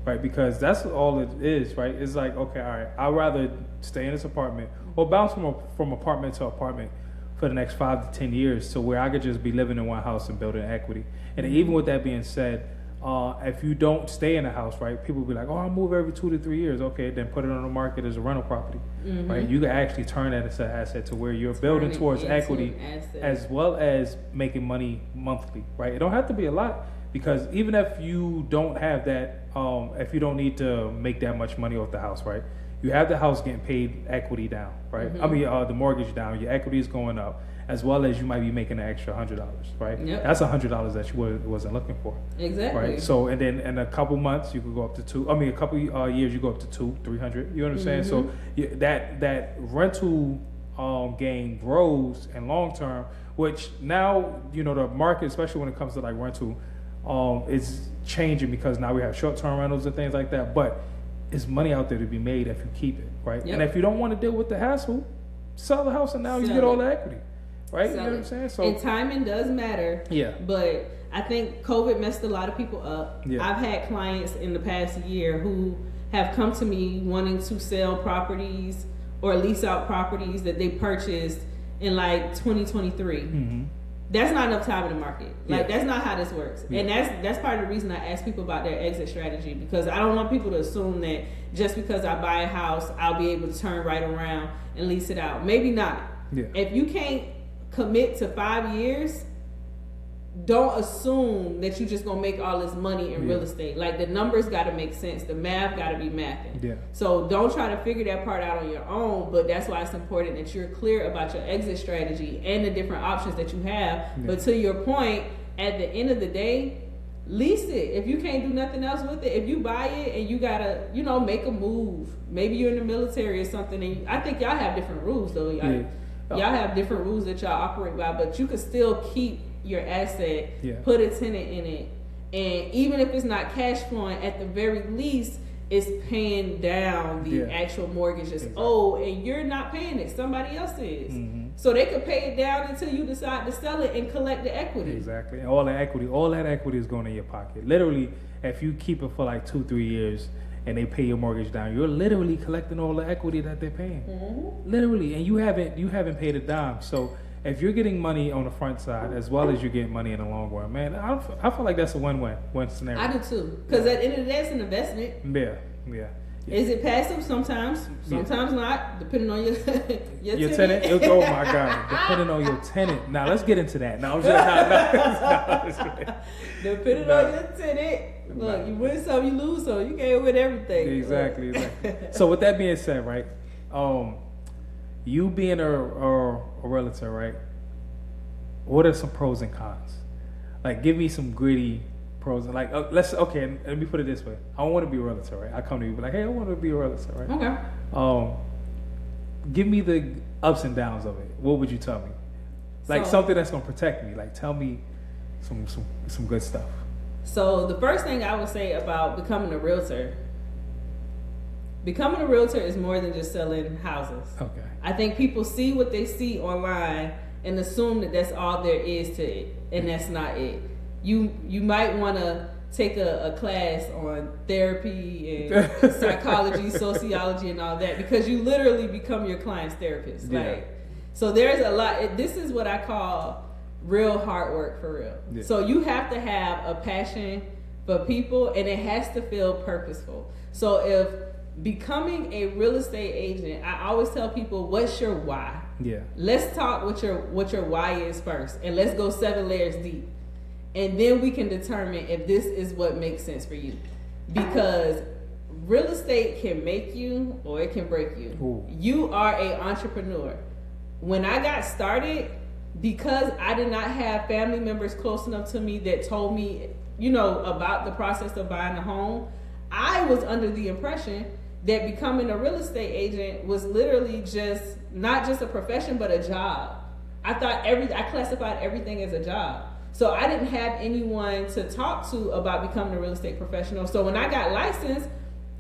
Right? Because that's all it is, right? It's like, okay, all right, I'd rather stay in this apartment or bounce from apartment to apartment for the next 5 to 10 years to where I could just be living in one house and building equity. And even with that being said, If you don't stay in a house, right, people be like, oh, I'll move every 2 to 3 years. Okay, then put it on the market as a rental property, right? You can actually turn that as an asset to where you're building towards equity as well as making money monthly, right? It don't have to be a lot, because even if you don't have that, if you don't need to make that much money off the house, right? You have the house getting paid equity down, right? I mean, the mortgage down, your equity is going up, as well as you might be making an extra $100, right? Yep. That's $100 that you wasn't looking for. Exactly. Right. So, and then in a couple months you could go up to two. I mean, a couple years you go up to 200-300. You understand? So that rental gain grows in long term, which now the market, especially when it comes to like rental, is changing, because now we have short term rentals and things like that. But it's money out there to be made if you keep it, right? Yep. And if you don't want to deal with the hassle, sell the house and now you get all the equity. Right, you know what I'm saying? So, and timing does matter. Yeah. But I think COVID messed a lot of people up. Yeah. I've had clients in the past year who have come to me wanting to sell properties or lease out properties that they purchased in like 2023. That's not enough time in the market. Like that's not how this works. Yeah. And that's part of the reason I ask people about their exit strategy, because I don't want people to assume that just because I buy a house, I'll be able to turn right around and lease it out. Maybe not. Yeah. If you can't commit to 5 years, don't assume that you're just gonna make all this money in real estate. Like, the numbers got to make sense, the math got to be mathing. Yeah. So don't try to figure that part out on your own, but that's why it's important that you're clear about your exit strategy and the different options that you have. But to your point, at the end of the day, lease it. If you can't do nothing else with it, if you buy it and you gotta make a move, maybe you're in the military or something, and I think y'all have different rules though. Y'all have different rules that y'all operate by, but you can still keep your asset, put a tenant in it, and even if it's not cash flowing, at the very least, it's paying down the actual mortgage that's owed, and you're not paying it, somebody else is. So they could pay it down until you decide to sell it and collect the equity. Exactly. And all that equity is going in your pocket. Literally, if you keep it for like 2-3 years and they pay your mortgage down, you're literally collecting all the equity that they're paying. Literally, and you haven't paid a dime. So if you're getting money on the front side as well as you're getting money in the long run, man, I feel like that's a win scenario. I do too, because at the end of the day, it's an investment. Yeah. Is it passive? Sometimes not, depending on your your tenant. Oh my God, depending on your tenant. Now let's get into that. Now I'm just depending on your tenant. Look, you win some, you lose some. You can't win everything. Exactly. So with that being said, right, you being a realtor, right? What are some pros and cons? Like, give me some gritty pros. Like, let me put it this way. I want to be a realtor, right? I come to you, be like, hey, I want to be a realtor, right? Okay. Give me the ups and downs of it. What would you tell me? Like, something that's gonna protect me. Like, tell me some good stuff. So the first thing I would say about becoming a realtor is more than just selling houses. Okay. I think people see what they see online and assume that that's all there is to it, and that's not it. You might want to take a class on therapy and psychology, sociology, and all that, because you literally become your client's therapist. So there's a lot. This is what I call real hard work for real. So you have to have a passion for people, and it has to feel purposeful. So if becoming a real estate agent, I always tell people, what's your why? Let's talk what your why is first, and let's go 7 layers deep, and then we can determine if this is what makes sense for you, because real estate can make you or it can break you. Ooh. You are an entrepreneur. When I got started, because I did not have family members close enough to me that told me, about the process of buying a home, I was under the impression that becoming a real estate agent was literally not just a profession, but a job. I classified everything as a job. So I didn't have anyone to talk to about becoming a real estate professional. So when I got licensed,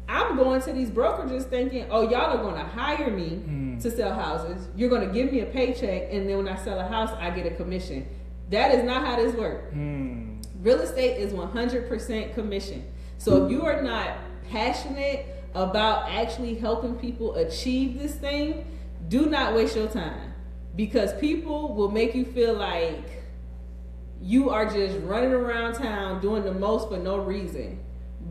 I'm going to these brokerages thinking, oh, y'all are going to hire me to sell houses. You're going to give me a paycheck, and then when I sell a house, I get a commission. That is not how this works. Real estate is 100% commission. So if you are not passionate about actually helping people achieve this thing, do not waste your time, because people will make you feel like you are just running around town doing the most for no reason.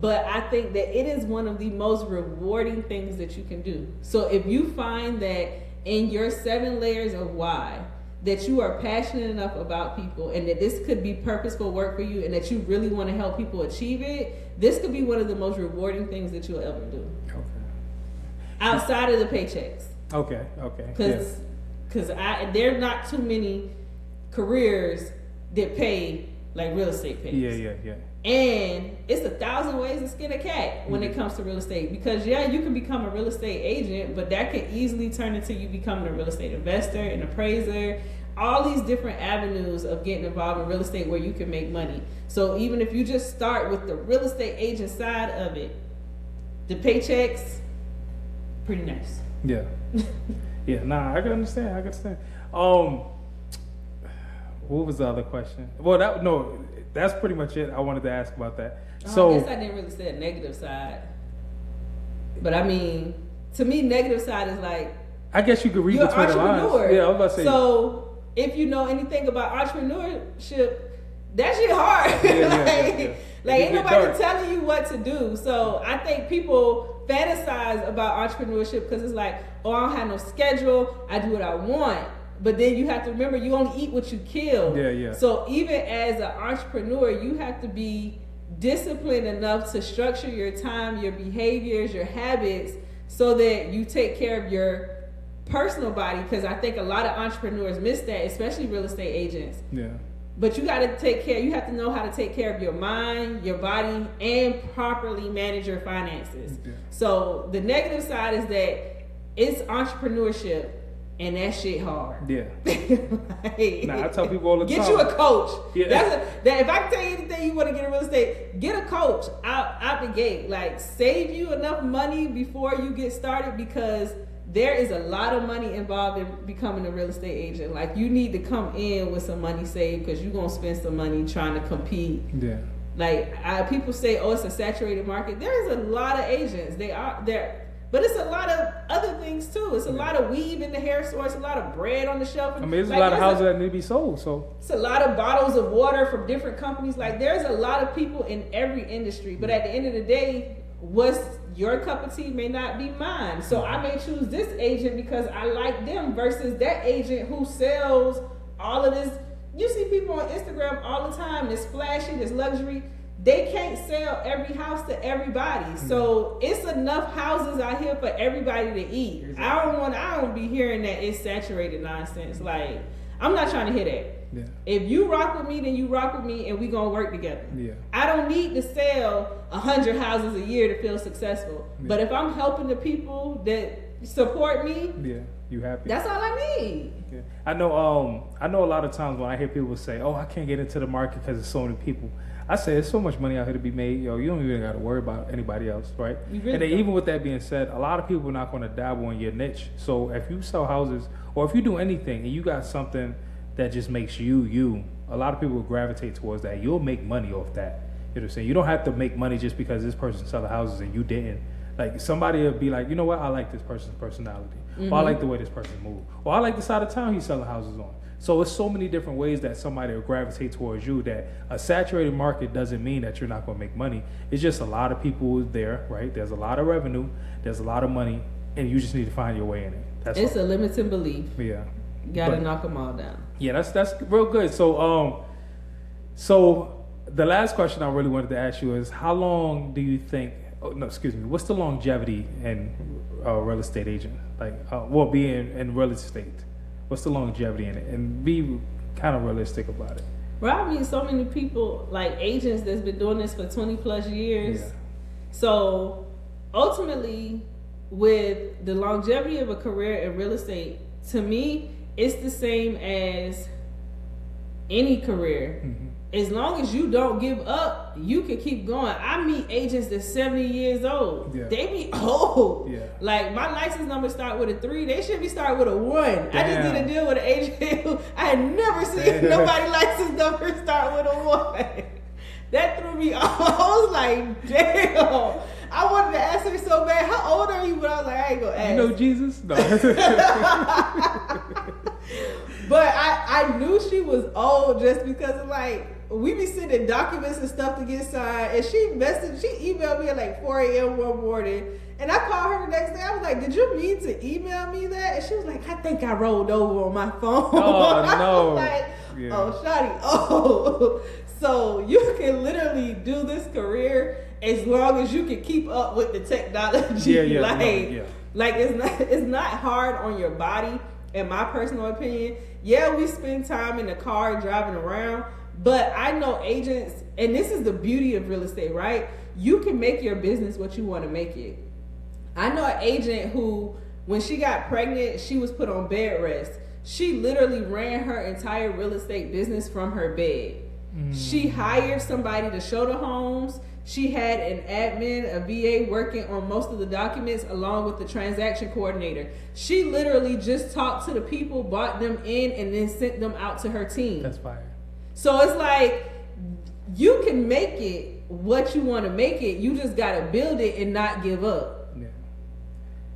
But I think that it is one of the most rewarding things that you can do. So if you find that in your 7 layers of why, that you are passionate enough about people and that this could be purposeful work for you and that you really want to help people achieve it, this could be one of the most rewarding things that you'll ever do. Okay. Outside of the paychecks. Okay. Because there are not too many careers that pay like real estate pays. Yeah. And it's 1,000 ways to skin a cat when it comes to real estate. Because you can become a real estate agent, but that could easily turn into you becoming a real estate investor, an appraiser, all these different avenues of getting involved in real estate where you can make money. So even if you just start with the real estate agent side of it, the paychecks, pretty nice. Yeah. Nah, I can understand. What was the other question? Well, that's pretty much it. I wanted to ask about that. So I guess I didn't really say a negative side. But I mean, to me, negative side is like, I guess you could read between the lines. Yeah, I was about to say. So if you know anything about entrepreneurship, that shit hard. Like ain't nobody telling you what to do. So I think people fantasize about entrepreneurship because it's like, oh, I don't have no schedule. I do what I want. But then you have to remember, you only eat what you kill. Yeah. So even as an entrepreneur, you have to be disciplined enough to structure your time, your behaviors, your habits, so that you take care of your personal body. Because I think a lot of entrepreneurs miss that, especially real estate agents. Yeah. But you got to take care. You have to know how to take care of your mind, your body, and properly manage your finances. Yeah. So the negative side is that it's entrepreneurship. And that shit hard. Yeah. Like, I tell people all the time. Get you a coach. Yeah. If I can tell you anything you want to get in real estate, get a coach out the gate. Like, save you enough money before you get started because there is a lot of money involved in becoming a real estate agent. Like, you need to come in with some money saved because you're going to spend some money trying to compete. Yeah. Like, people say, oh, it's a saturated market. There's a lot of agents. But it's a lot of other things too. It's a lot of weave in the hair store. It's a lot of bread on the shelf. I mean, there's a lot of houses that need to be sold. So it's a lot of bottles of water from different companies. Like there's a lot of people in every industry. But at the end of the day, what's your cup of tea may not be mine. So I may choose this agent because I like them versus that agent who sells all of this. You see people on Instagram all the time. This flashy, this luxury. They can't sell every house to everybody. So it's enough houses out here for everybody to eat. I don't be hearing that it's saturated nonsense. Like, I'm not trying to hear that. Yeah. If you rock with me, then you rock with me and we gonna work together. Yeah. I don't need to sell 100 houses a year to feel successful. Yeah. But if I'm helping the people that support me, you happy. That's all I need. Yeah. I know a lot of times when I hear people say, oh, I can't get into the market because there's so many people. I say there's so much money out here to be made. You don't even got to worry about anybody else, right? Really and then even with that being said, a lot of people are not going to dabble in your niche. So if you sell houses or if you do anything and you got something that just makes you, a lot of people will gravitate towards that. You'll make money off that. You know what I'm saying? You don't have to make money just because this person selling houses and you didn't. Like somebody will be like, you know what? I like this person's personality. Mm-hmm. Or I like the way this person moves. Or I like the side of town he's selling houses on. So it's so many different ways that somebody will gravitate towards you that a saturated market doesn't mean that you're not going to make money. It's just a lot of people there, right? There's a lot of revenue. There's a lot of money. And you just need to find your way in it. It's a limiting belief. Yeah. Got to knock them all down. Yeah, that's real good. So the last question I really wanted to ask you is how long do you think, what's the longevity in real estate agent? Like, being in real estate? What's the longevity in it? And be kind of realistic about it. Well, I mean, so many people, like agents that's been doing this for 20 plus years. Yeah. So ultimately, with the longevity of a career in real estate, to me, it's the same as any career. Mm-hmm. As long as you don't give up, you can keep going. I meet agents that's 70 years old. Yeah. They be old. Yeah. Like my license number start with a 3. They should be starting with a 1. Damn. I just did a deal with an agent who I had never seen nobody license number start with a 1. That threw me off. I was like, damn. I wanted to ask her so bad, how old are you? But I was like, I ain't gonna ask. You know Jesus? No. But I knew she was old just because of like we be sending documents and stuff to get signed, and she emailed me at like 4 a.m. one morning, and I called her the next day. I was like, "Did you mean to email me that?" And she was like, "I think I rolled over on my phone." Oh I no! was like, yeah. "Oh, shawty, oh." So you can literally do this career as long as you can keep up with the technology. Like it's not hard on your body. In my personal opinion, yeah, we spend time in the car driving around, but I know agents, and this is the beauty of real estate, right? You can make your business what you want to make it. I know an agent who, when she got pregnant, she was put on bed rest. She literally ran her entire real estate business from her bed. She hired somebody to show the homes. She had an admin, a VA working on most of the documents along with the transaction coordinator. She literally just talked to the people, brought them in, and then sent them out to her team. That's fire. So it's like you can make it what you want to make it. You just got to build it and not give up. Yeah.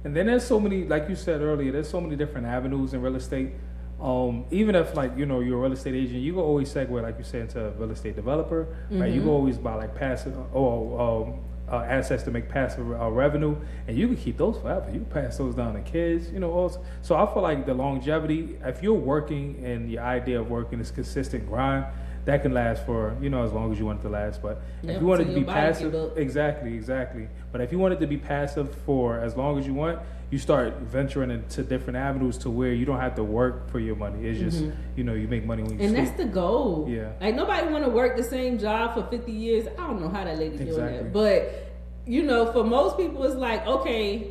And then there's so many, like you said earlier, there's so many different avenues in real estate. Even if like, you're a real estate agent, you can always segue, like you said, into a real estate developer, right? You can always buy like passive or assets to make passive revenue, and you can keep those forever. You can pass those down to kids, also. So I feel like the longevity, if you're working and the idea of working is consistent grind, that can last for, as long as you want it to last. But if you want it to be passive, exactly. But if you want it to be passive for as long as you want, you start venturing into different avenues to where you don't have to work for your money. It's just, you make money when you sleep. And that's the goal. Yeah. Like nobody want to work the same job for 50 years. I don't know how that lady's doing that. But, for most people, it's like, okay,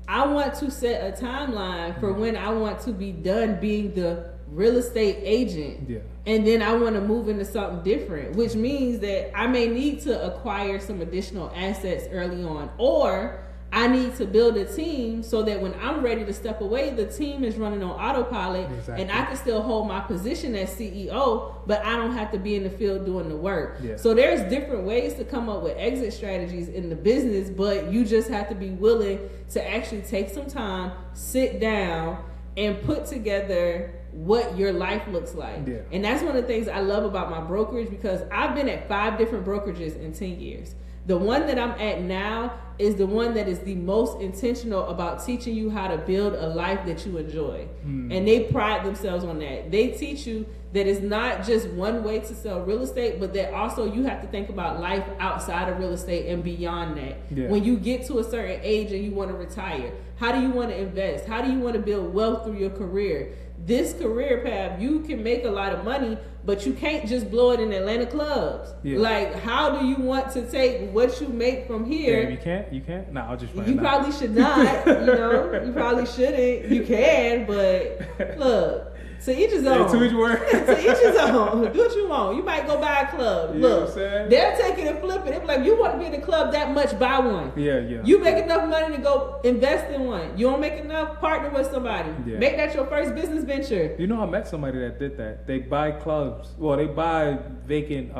I want to set a timeline for when I want to be done being the real estate agent. Yeah. And then I want to move into something different, which means that I may need to acquire some additional assets early on, or I need to build a team so that when I'm ready to step away, the team is running on autopilot, and I can still hold my position as CEO, but I don't have to be in the field doing the work. Yeah. So there's different ways to come up with exit strategies in the business, but you just have to be willing to actually take some time, sit down, and put together what your life looks like. Yeah. And that's one of the things I love about my brokerage, because I've been at 5 different brokerages in 10 years. The one that I'm at now is the one that is the most intentional about teaching you how to build a life that you enjoy. And they pride themselves on that. They teach you that it's not just one way to sell real estate, but that also you have to think about life outside of real estate and beyond that. Yeah. When you get to a certain age and you want to retire, how do you want to invest? How do you want to build wealth through your career? This career path, you can make a lot of money, but you can't just blow it in Atlanta clubs. Yeah. Like, how do you want to take what you make from here? Damn, you can't? No, I'll just You probably should not, you probably shouldn't. You can, but look, to each his own. To each word. To each his own. Do what you want. You might go buy a club. You know Look, what I'm saying? they'll take it and flip it. They'll be like, you want to be in the club that much, buy one. Yeah. You make enough money to go invest in one. You don't make enough, partner with somebody. Yeah. Make that your first business venture. I met somebody that did that. They buy clubs. Well, they buy vacant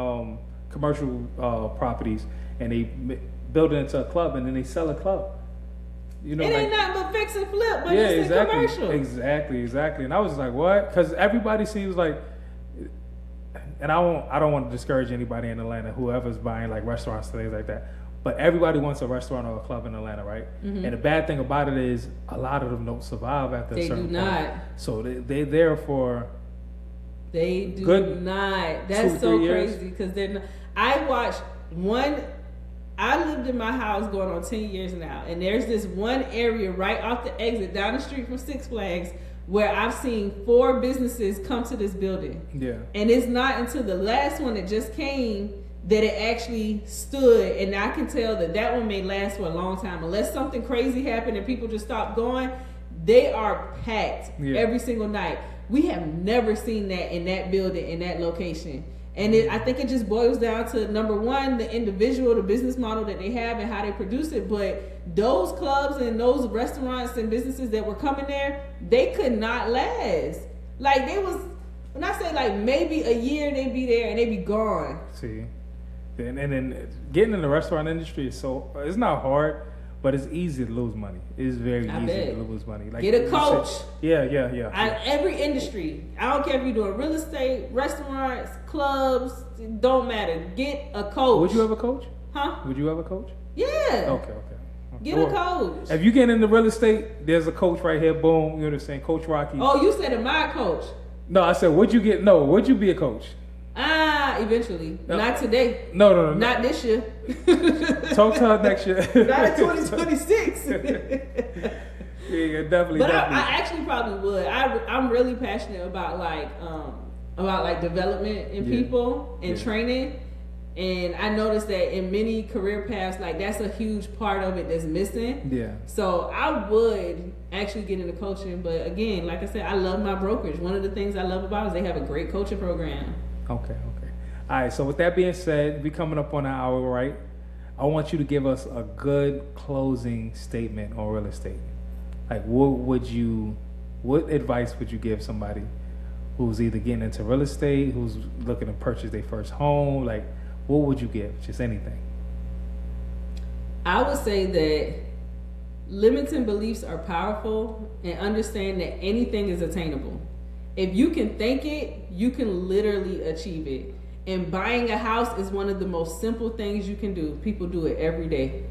commercial properties, and they build it into a club, and then they sell a club. It ain't nothing but fix and flip, but it's a commercial. Exactly. And I was like, what? Because everybody seems like, and I don't want to discourage anybody in Atlanta, whoever's buying like restaurants and things like that. But everybody wants a restaurant or a club in Atlanta, right? And the bad thing about it is a lot of them don't survive after a certain point. They do not. So they're there for. They do not. That's so crazy because they're not. I lived in my house going on 10 years now, and there's this one area right off the exit down the street from Six Flags where I've seen 4 businesses come to this building. Yeah. And it's not until the last one that just came that it actually stood, and I can tell that one may last for a long time. Unless something crazy happened and people just stopped going, they are packed every single night. We have never seen that in that building, in that location. And I think it just boils down to, number one, the individual, the business model that they have and how they produce it. But those clubs and those restaurants and businesses that were coming there, they could not last. Like, they was, when I say like maybe a year, they'd be there and they'd be gone. See, and then getting in the restaurant industry is it's not hard, but it's easy to lose money. It's very I easy bet. to lose money. Like Get a you coach. said- yeah. Every industry. I don't care if you're doing real estate, restaurants, clubs. It don't matter. Get a coach. Would you have a coach? Huh? Would you have a coach? Yeah. Okay. Get a coach. If you get into real estate, there's a coach right here. Boom. You understand? Coach Rocky. Oh, you said my coach. No, I said, would you be a coach? Eventually. No. Not today. No. Not this year. Talk to her next year. Not in 2026. Yeah, definitely. But I actually probably would. I'm really passionate about like development in people and training. And I noticed that in many career paths, like that's a huge part of it that's missing. Yeah. So I would actually get into coaching. But again, like I said, I love my brokerage. One of the things I love about it is they have a great coaching program. Okay. All right. So with that being said, we coming up on an hour, right? I want you to give us a good closing statement on real estate. Like, what advice would you give somebody who's either getting into real estate, who's looking to purchase their first home? Like, what would you give? Just anything. I would say that limiting beliefs are powerful, and understand that anything is attainable. If you can think it, you can literally achieve it. And buying a house is one of the most simple things you can do. People do it every day.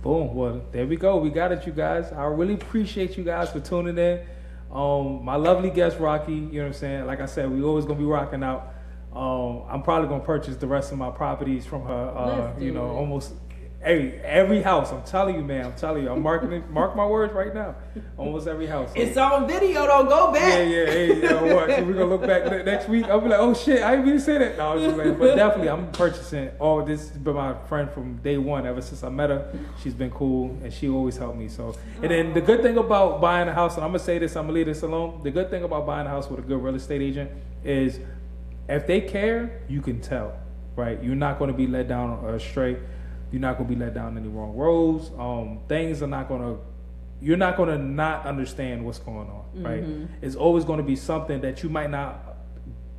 Boom. Well, there we go. We got it, you guys. I really appreciate you guys for tuning in. My lovely guest, Rocky, you know what I'm saying? Like I said, we always going to be rocking out. I'm probably going to purchase the rest of my properties from her, almost every house. I'm telling you, man. I'm mark my words right now. Almost every house. It's on video, don't go back. Yeah. Hey, you know what? So we're going to look back next week. I'll be like, oh shit, I didn't even say that. No, I was just like, but definitely, I'm purchasing all this. Has been my friend from day one, ever since I met her. She's been cool, and she always helped me. So, and then the good thing about buying a house, and I'm going to say this, I'm going to leave this alone. The good thing about buying a house with a good real estate agent is if they care, you can tell, right? You're not going to be led down astray. You're not going to be led down any wrong roads. Things are not going to, you're not going to not understand what's going on, right? It's always going to be something that you might not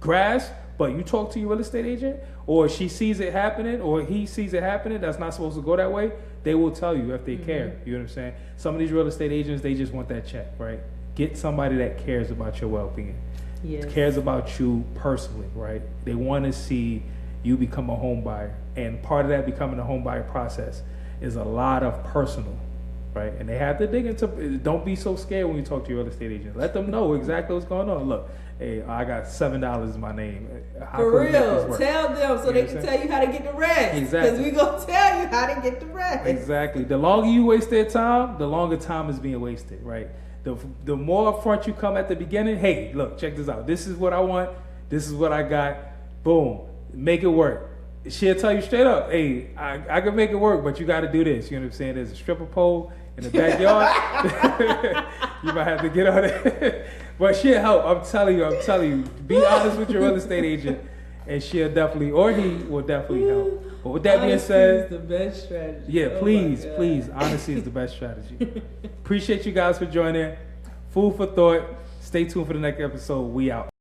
grasp, but you talk to your real estate agent, or she sees it happening, or he sees it happening, that's not supposed to go that way, they will tell you if they care. You know what I'm saying? Some of these real estate agents, they just want that check, right? Get somebody that cares about your well-being. Yes. Cares about you personally, right? They want to see you become a home buyer. And part of that becoming a home buyer process is a lot of personal, right? And they have to dig into, don't be so scared when you talk to your real estate agent. Let them know exactly what's going on. Look, hey, I got $7 in my name. How For can we make this real. work? Tell them so they can tell you how to get the rest. Exactly. Because we're going to tell you how to get the rest. Exactly. The longer you waste their time, the longer time is being wasted, right? The more upfront you come at the beginning, hey, look, check this out. This is what I want. This is what I got. Boom. Make it work. She'll tell you straight up, hey, I can make it work, but you got to do this. You know what I'm saying? There's a stripper pole in the backyard. You might have to get on it. But she'll help. I'm telling you. Be honest with your real estate agent, and she'll definitely, or he will definitely help. But with that being said, honesty is the best strategy. yeah, please, honesty is the best strategy. Appreciate you guys for joining. Food for thought. Stay tuned for the next episode. We out.